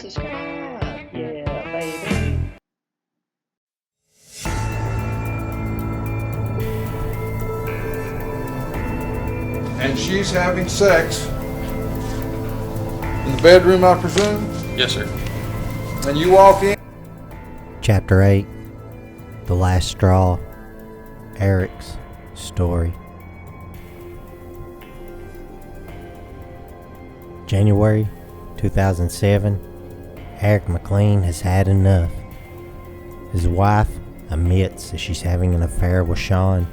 subscribe. Yeah, baby. And she's having sex in the bedroom, I presume? Yes, sir. And you walk in? Chapter 8. The Last Straw. Eric's Story. January 2007. Eric Mclean has had enough. His wife admits that she's having an affair with Sean.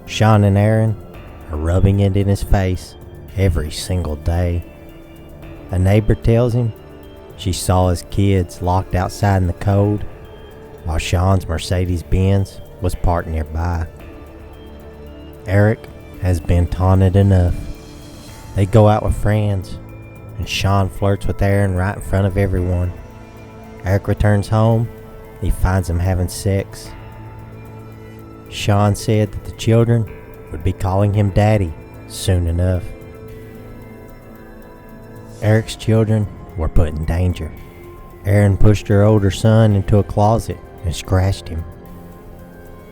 Sean and Erin are rubbing it in his face every single day. A neighbor tells him she saw his kids locked outside in the cold while Sean's Mercedes-Benz was parked nearby. Eric has been taunted enough. They go out with friends, and Sean flirts with Erin right in front of everyone. Eric returns home. He finds them having sex. Sean said that the children would be calling him daddy soon enough. Eric's children were put in danger. Erin pushed her older son into a closet and scratched him.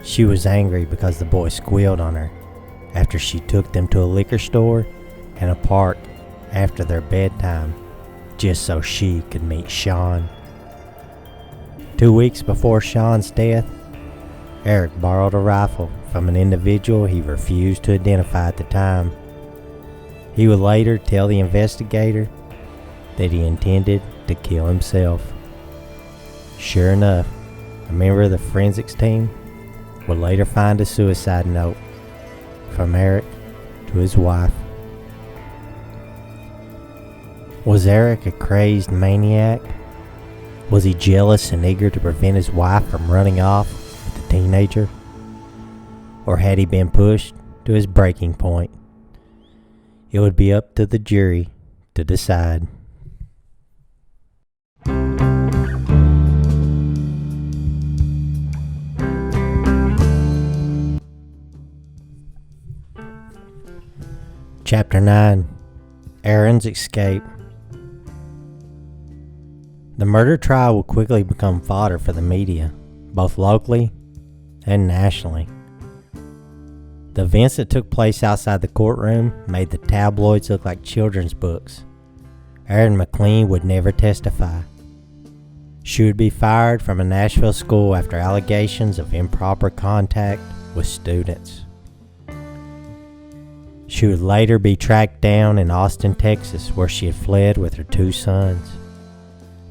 She was angry because the boy squealed on her after she took them to a liquor store and a park after their bedtime just so she could meet Sean. 2 weeks before Sean's death, Eric borrowed a rifle from an individual he refused to identify at the time. He would later tell the investigator that he intended to kill himself. Sure enough, a member of the forensics team would later find a suicide note from Eric to his wife. Was Eric a crazed maniac? Was he jealous and eager to prevent his wife from running off with a teenager? Or had he been pushed to his breaking point? It would be up to the jury to decide. Chapter 9. Erins Escape. The murder trial will quickly become fodder for the media, both locally and nationally. The events that took place outside the courtroom made the tabloids look like children's books. Erin Mclean would never testify. She would be fired from a Nashville school after allegations of improper contact with students. She would later be tracked down in Austin, Texas, where she had fled with her 2 sons.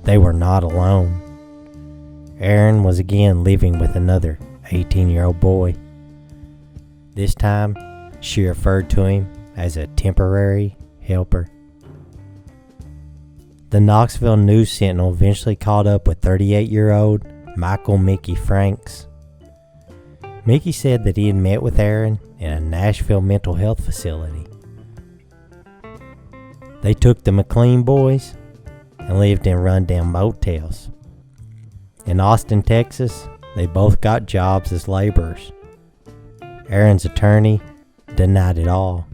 They were not alone. Erin was again living with another 18-year-old boy. This time, she referred to him as a temporary helper. The Knoxville News Sentinel eventually caught up with 38-year-old Michael Mickey Franks. Mickey said that he had met with Erin in a Nashville mental health facility. They took the Mclean boys and lived in rundown motels. In Austin, Texas, they both got jobs as laborers. Erin's attorney denied it all.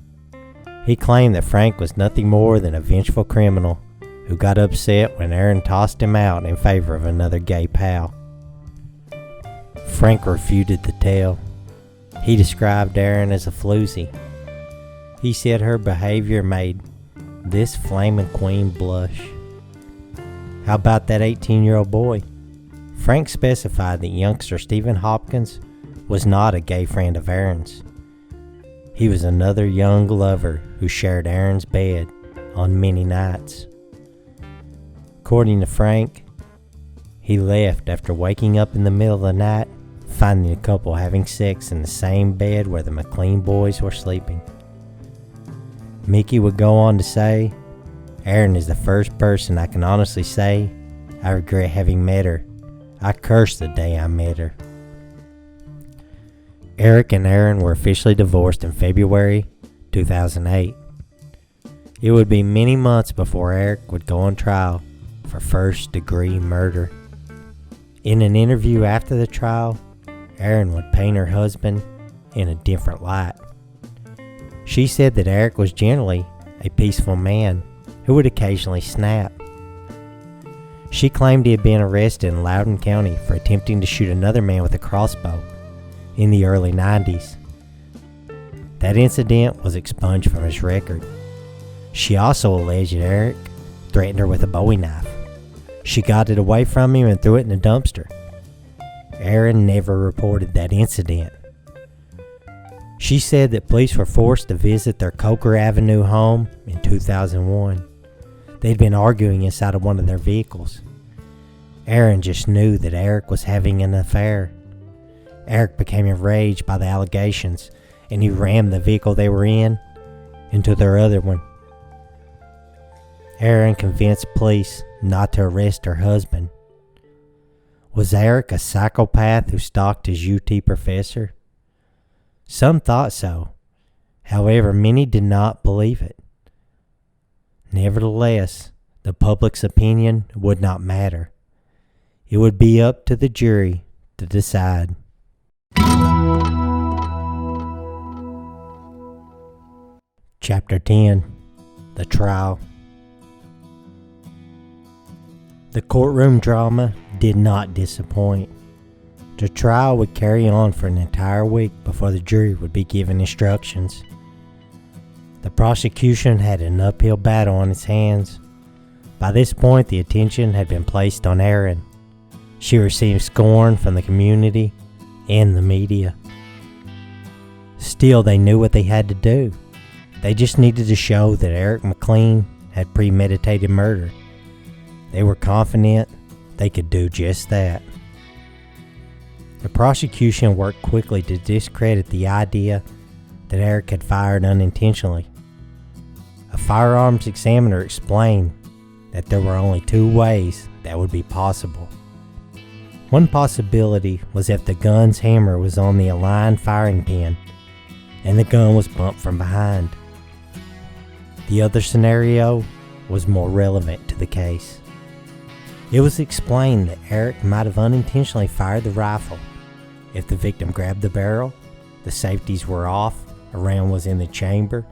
He claimed that Frank was nothing more than a vengeful criminal who got upset when Erin tossed him out in favor of another gay pal. Frank refuted the tale. He described Erin as a floozy. He said her behavior made this flaming queen blush. How about that 18-year-old boy? Frank specified that youngster Stephen Hopkins was not a gay friend of Erin's. He was another young lover who shared Erin's bed on many nights. According to Frank, he left after waking up in the middle of the night, finding the couple having sex in the same bed where the Mclean boys were sleeping. Mickey would go on to say, "Erin is the first person I can honestly say I regret having met her. I cursed the day I met her." Eric and Erin were officially divorced in February 2008. It would be many months before Eric would go on trial for first-degree murder. In an interview after the trial, Erin would paint her husband in a different light. She said that Eric was generally a peaceful man who would occasionally snap. She claimed he had been arrested in Loudoun County for attempting to shoot another man with a crossbow in the early 90s. That incident was expunged from his record. She also alleged that Eric threatened her with a Bowie knife. She got it away from him and threw it in a dumpster. Erin never reported that incident. She said that police were forced to visit their Coker Avenue home in 2001. They'd been arguing inside of one of their vehicles. Erin just knew that Eric was having an affair. Eric became enraged by the allegations, and he rammed the vehicle they were in into their other one. Erin convinced police not to arrest her husband. Was Eric a psychopath who stalked his UT professor? Some thought so. However, many did not believe it. Nevertheless, the public's opinion would not matter. It would be up to the jury to decide. Chapter 10. The Trial. The courtroom drama did not disappoint. The trial would carry on for an entire week before the jury would be given instructions. The prosecution had an uphill battle on its hands. By this point, the attention had been placed on Erin. She received scorn from the community and the media. Still, they knew what they had to do. They just needed to show that Eric McLean had premeditated murder. They were confident they could do just that. The prosecution worked quickly to discredit the idea that Eric had fired unintentionally. A firearms examiner explained that there were only two ways that would be possible. One possibility was if the gun's hammer was on the aligned firing pin and the gun was bumped from behind. The other scenario was more relevant to the case. It was explained that Eric might have unintentionally fired the rifle. If the victim grabbed the barrel, the safeties were off, a round was in the chamber,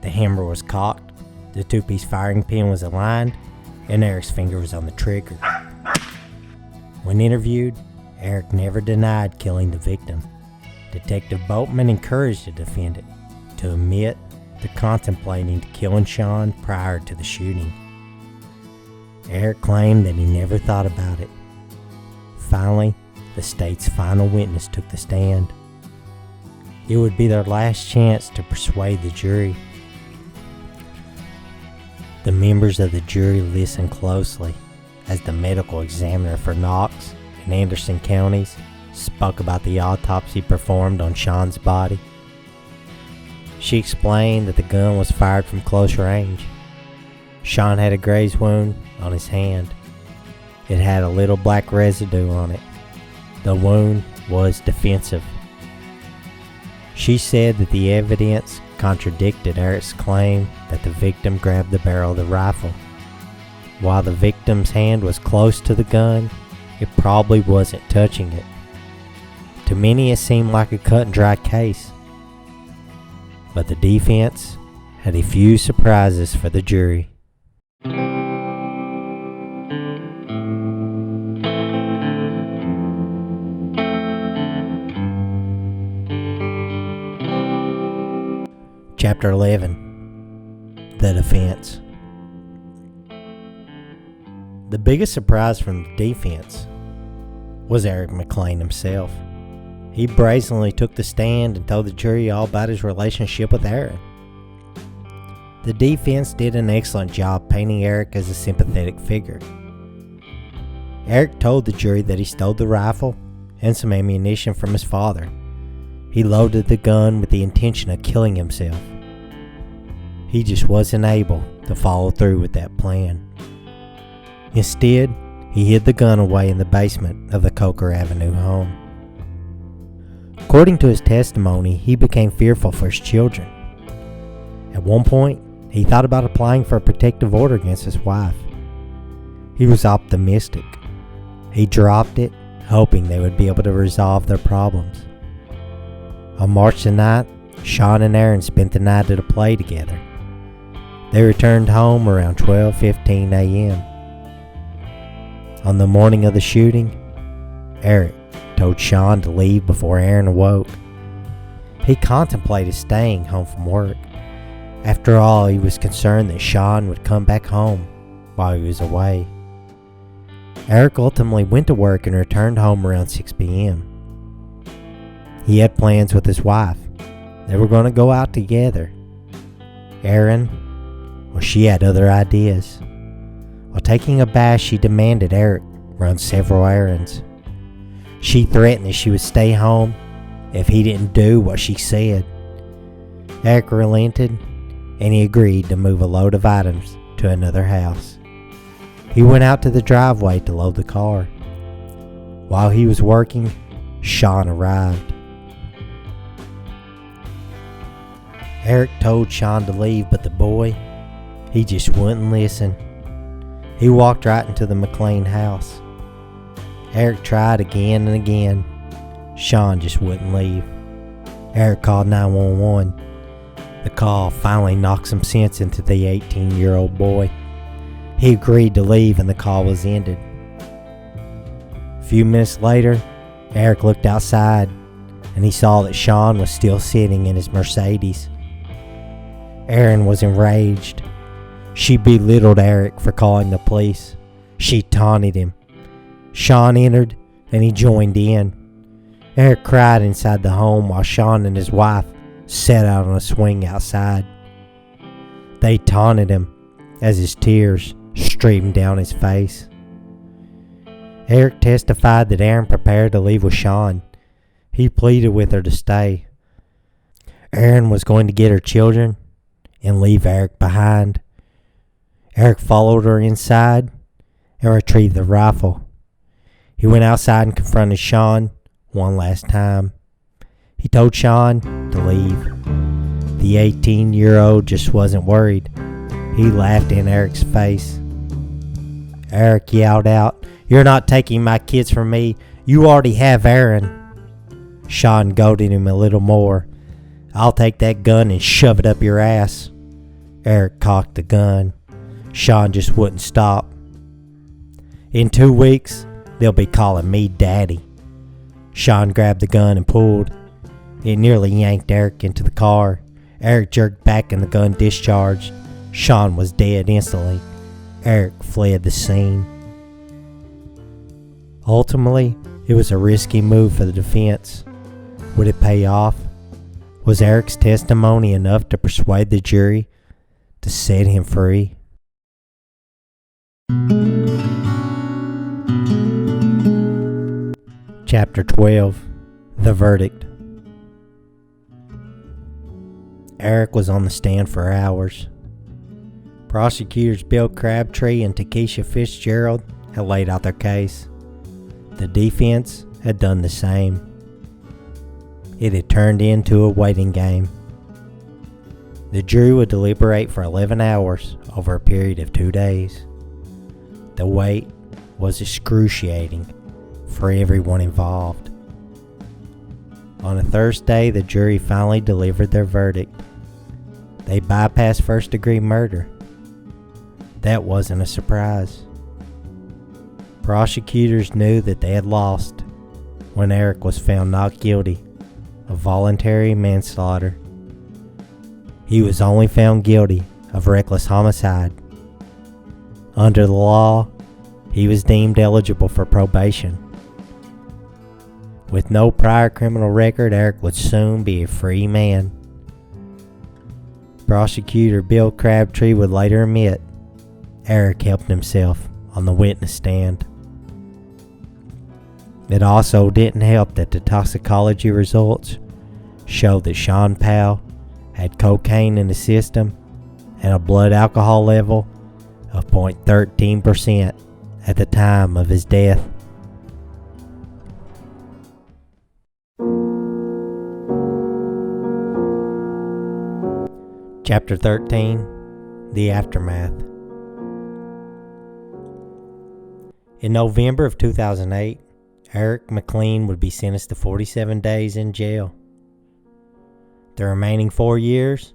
the hammer was cocked, the two-piece firing pin was aligned, and Eric's finger was on the trigger. When interviewed, Eric never denied killing the victim. Detective Boatman encouraged the defendant to admit to contemplating killing Sean prior to the shooting. Eric claimed that he never thought about it. Finally, the state's final witness took the stand. It would be their last chance to persuade the jury. The members of the jury listened closely as the medical examiner for Knox and Anderson counties spoke about the autopsy performed on Sean's body. She explained that the gun was fired from close range. Sean had a graze wound on his hand. It had a little black residue on it. The wound was defensive. She said that the evidence contradicted Eric's claim that the victim grabbed the barrel of the rifle. While the victim's hand was close to the gun, it probably wasn't touching it. To many, it seemed like a cut and dry case. But the defense had a few surprises for the jury. Chapter 11. The Defense. The biggest surprise from the defense was Eric McLean himself. He brazenly took the stand and told the jury all about his relationship with Erin. The defense did an excellent job painting Eric as a sympathetic figure. Eric told the jury that he stole the rifle and some ammunition from his father. He loaded the gun with the intention of killing himself. He just wasn't able to follow through with that plan. Instead, he hid the gun away in the basement of the Coker Avenue home. According to his testimony, he became fearful for his children. At one point, he thought about applying for a protective order against his wife. He was optimistic. He dropped it, hoping they would be able to resolve their problems. On March the 9th, Sean and Erin spent the night at a play together. They returned home around 12:15 a.m. On the morning of the shooting, Eric told Sean to leave before Erin awoke. He contemplated staying home from work. After all, he was concerned that Sean would come back home while he was away. Eric ultimately went to work and returned home around 6 p.m. He had plans with his wife. They were going to go out together. Erin, well, she had other ideas. While taking a bath, she demanded Eric run several errands. She threatened that she would stay home if he didn't do what she said. Eric relented, and he agreed to move a load of items to another house. He went out to the driveway to load the car. While he was working, Sean arrived. Eric told Sean to leave, but the boy, he just wouldn't listen. He walked right into the McLean house. Eric tried again and again. Sean just wouldn't leave. Eric called 911. The call finally knocked some sense into the 18-year-old boy. He agreed to leave and the call was ended. A few minutes later, Eric looked outside and he saw that Sean was still sitting in his Mercedes. Erin was enraged. She belittled Eric for calling the police. She taunted him. Sean entered and he joined in. Eric cried inside the home while Sean and his wife sat out on a swing outside. They taunted him as his tears streamed down his face. Eric testified that Erin prepared to leave with Sean. He pleaded with her to stay. Erin was going to get her children and leave Eric behind. Eric followed her inside and retrieved the rifle. He went outside and confronted Sean one last time. He told Sean to leave. The 18-year-old just wasn't worried. He laughed in Eric's face. Eric yelled out, "You're not taking my kids from me. You already have Erin." Sean goaded him a little more. "I'll take that gun and shove it up your ass." Eric cocked the gun. Sean just wouldn't stop. "In 2 weeks, they'll be calling me Daddy." Sean grabbed the gun and pulled. It nearly yanked Eric into the car. Eric jerked back and the gun discharged. Sean was dead instantly. Eric fled the scene. Ultimately, it was a risky move for the defense. Would it pay off? Was Eric's testimony enough to persuade the jury to set him free? Chapter 12. The Verdict. Eric was on the stand for hours. Prosecutors Bill Crabtree and Takesha Fitzgerald had laid out their case. The defense had done the same. It had turned into a waiting game. The jury would deliberate for 11 hours over a period of 2 days. The wait was excruciating for everyone involved. On a Thursday, the jury finally delivered their verdict. They bypassed first-degree murder. That wasn't a surprise. Prosecutors knew that they had lost when Eric was found not guilty of voluntary manslaughter. He was only found guilty of reckless homicide. Under the law, he was deemed eligible for probation. With no prior criminal record, Eric would soon be a free man. Prosecutor Bill Crabtree would later admit Eric helped himself on the witness stand. It also didn't help that the toxicology results showed that Sean Powell had cocaine in the system and a blood alcohol level of 0.13% at the time of his death. Chapter 13. The Aftermath. In November of 2008, Eric McLean would be sentenced to 47 days in jail. The remaining 4 years,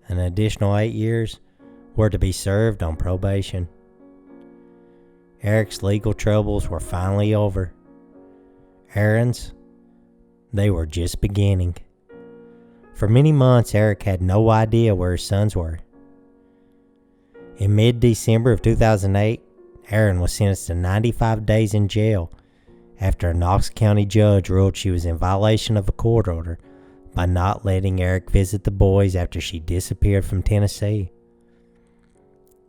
and an additional 8 years, were to be served on probation. Eric's legal troubles were finally over. Erins, they were just beginning. For many months, Eric had no idea where his sons were. In mid-December of 2008, Erin was sentenced to 95 days in jail after a Knox County judge ruled she was in violation of a court order by not letting Eric visit the boys after she disappeared from Tennessee.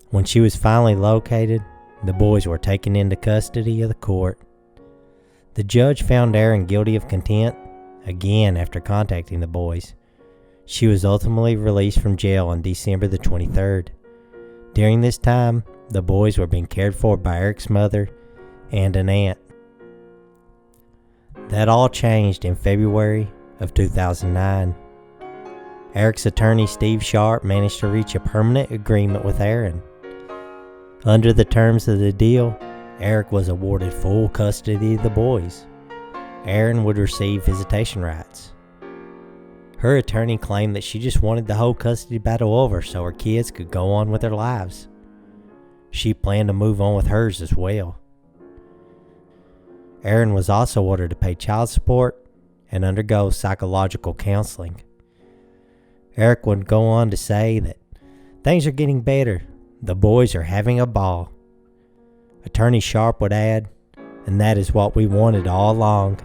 When she was finally located, the boys were taken into custody of the court. The judge found Erin guilty of contempt, again after contacting the boys. She was ultimately released from jail on December the 23rd. During this time, the boys were being cared for by Eric's mother and an aunt. That all changed in February of 2009. Eric's attorney Steve Sharp managed to reach a permanent agreement with Erin. Under the terms of the deal, Eric was awarded full custody of the boys. Erin would receive visitation rights. Her attorney claimed that she just wanted the whole custody battle over so her kids could go on with their lives. She planned to move on with hers as well. Erin was also ordered to pay child support and undergo psychological counseling. Eric would go on to say that things are getting better. The boys are having a ball. Attorney Sharp would add, and that is what we wanted all along.